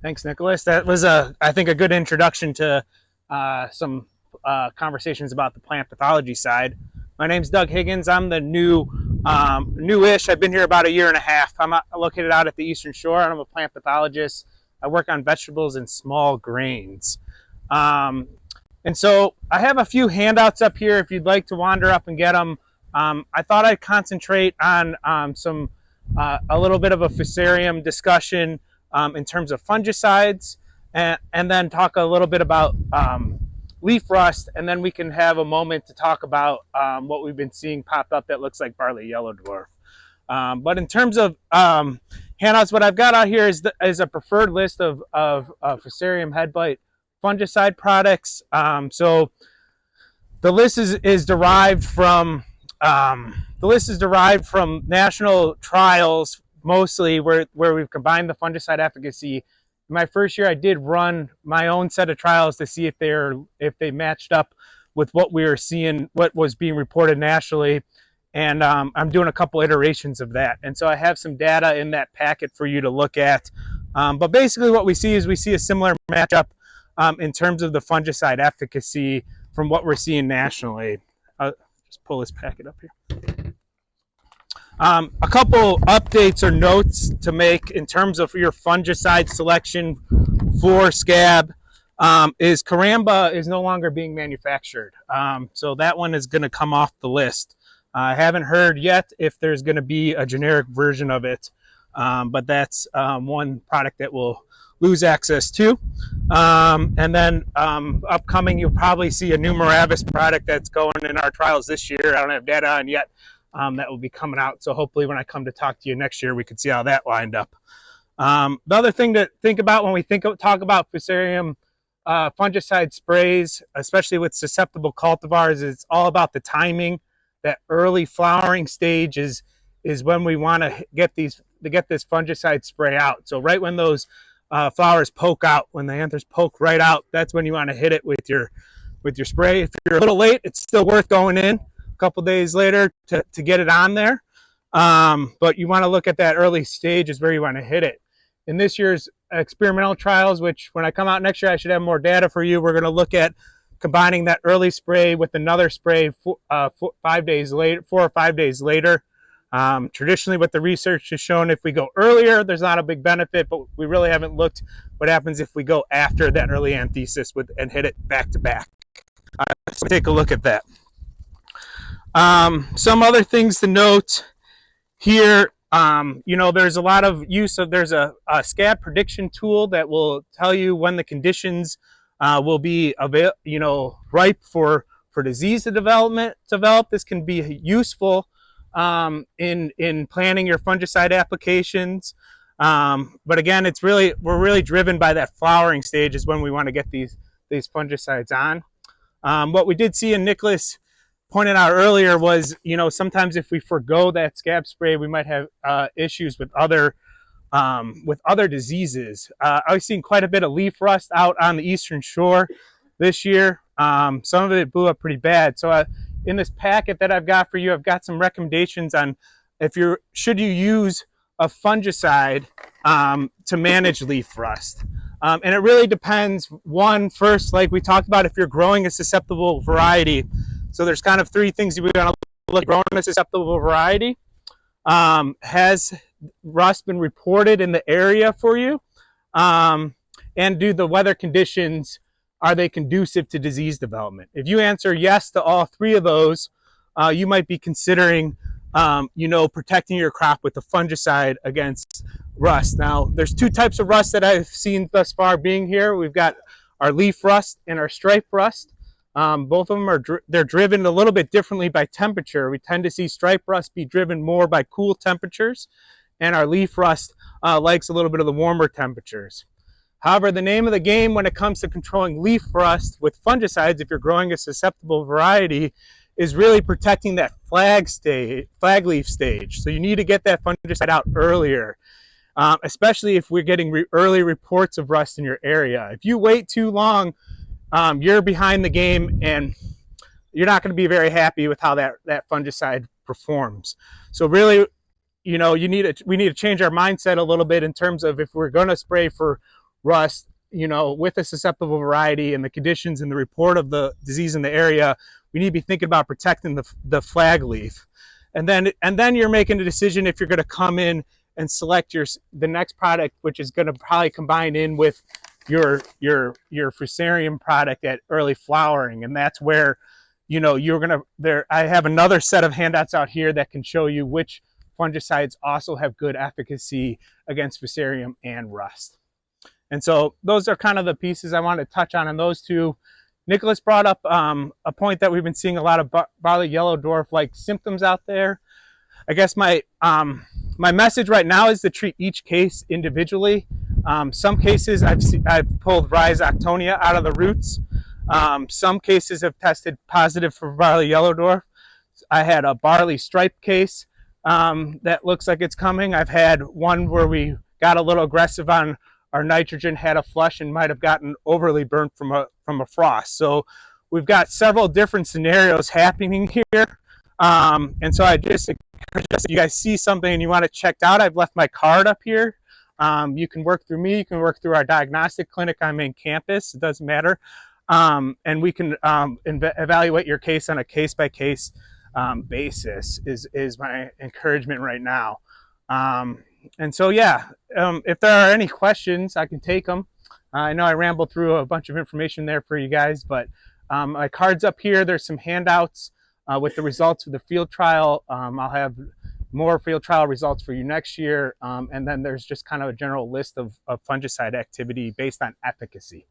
Thanks, Nicholas. That was I think, a good introduction to some conversations about the plant pathology side. My name's Doug Higgins. I'm the newish. I've been here about a year and a half. I'm located out at the Eastern Shore. I'm a plant pathologist. I work on vegetables and small grains. Um, and so I have a few handouts up here if you'd like to wander up and get them. I thought I'd concentrate on a little bit of a Fusarium discussion in terms of fungicides, and then talk a little bit about leaf rust, and then we can have a moment to talk about what we've been seeing pop up that looks like barley yellow dwarf. But in terms of handouts, what I've got out here is a preferred list of Fusarium head blight fungicide products. So the list is derived from national trials, mostly where we've combined the fungicide efficacy. My first year, I did run my own set of trials to see if they matched up with what we were seeing, what was being reported nationally, and I'm doing a couple iterations of that. And so I have some data in that packet for you to look at. But basically, what we see is a similar matchup in terms of the fungicide efficacy from what we're seeing nationally. Just pull this packet up here. A couple updates or notes to make in terms of your fungicide selection for scab is Caramba is no longer being manufactured. So that one is going to come off the list. I haven't heard yet if there's going to be a generic version of it, but that's one product that we'll lose access to. And then upcoming, you'll probably see a new Moravis product that's going in our trials this year. I don't have data on yet. That will be coming out. So hopefully when I come to talk to you next year, we can see how that lined up. The other thing to think about when we talk about Fusarium fungicide sprays, especially with susceptible cultivars, is all about the timing. That early flowering stage is when we want to get this fungicide spray out. So right when those flowers poke out, when the anthers poke right out, that's when you want to hit it with your spray. If you're a little late, it's still worth going in couple days later to get it on there. But you want to look at that early stage is where you want to hit it. In this year's experimental trials, which when I come out next year, I should have more data for you, we're going to look at combining that early spray with another spray 4 or 5 days later. Traditionally, what the research has shown, if we go earlier, there's not a big benefit, but we really haven't looked what happens if we go after that early anthesis and hit it back to back. So take a look at that. Some other things to note here, there's a lot of use of, there's a scab prediction tool that will tell you when the conditions will be ripe for disease to develop. This can be useful in planning your fungicide applications. But again, we're really driven by that flowering stage is when we want to get these fungicides on. What we did see in Nicholas pointed out earlier was, sometimes if we forgo that scab spray, we might have issues with other diseases. I've seen quite a bit of leaf rust out on the Eastern Shore this year. Some of it blew up pretty bad. So in this packet that I've got for you, I've got some recommendations on should you use a fungicide to manage leaf rust. And it really depends. First, like we talked about, if you're growing a susceptible variety. So there's kind of three things we want to look at. Growing a susceptible variety. Has rust been reported in the area for you? And do the weather conditions, are they conducive to disease development? If you answer yes to all three of those, you might be considering protecting your crop with a fungicide against rust. Now, there's two types of rust that I've seen thus far being here. We've got our leaf rust and our stripe rust. Both of them they're driven a little bit differently by temperature. We tend to see stripe rust be driven more by cool temperatures, and our leaf rust likes a little bit of the warmer temperatures. However, the name of the game when it comes to controlling leaf rust with fungicides, if you're growing a susceptible variety, is really protecting that flag leaf stage. So you need to get that fungicide out earlier, especially if we're getting early reports of rust in your area. If you wait too long, you're behind the game, and you're not going to be very happy with how that fungicide performs. So really, we need to change our mindset a little bit in terms of if we're going to spray for rust, you know, with a susceptible variety and the conditions and the report of the disease in the area, we need to be thinking about protecting the flag leaf. And then you're making a decision if you're going to come in and select the next product, which is going to probably combine in with your Fusarium product at early flowering. And that's where, you know, you're going to there. I have another set of handouts out here that can show you which fungicides also have good efficacy against Fusarium and rust. And so those are kind of the pieces I want to touch on those two. Nicholas brought up a point that we've been seeing a lot of barley yellow dwarf like symptoms out there. I guess my message right now is to treat each case individually. Some cases I've pulled Rhizoctonia out of the roots. Some cases have tested positive for barley yellow dwarf. I had a barley stripe case that looks like it's coming. I've had one where we got a little aggressive on our nitrogen, had a flush, and might have gotten overly burnt from a frost. So we've got several different scenarios happening here. And so I just encourage if you guys see something and you want it checked out, I've left my card up here. You can work through me. You can work through our diagnostic clinic on main campus. It doesn't matter. And we can evaluate your case on a case-by-case basis is my encouragement right now. And so, yeah, if there are any questions, I can take them. I know I rambled through a bunch of information there for you guys, but my card's up here. There's some handouts with the results of the field trial. I'll have more field trial results for you next year. And then there's just kind of a general list of fungicide activity based on efficacy.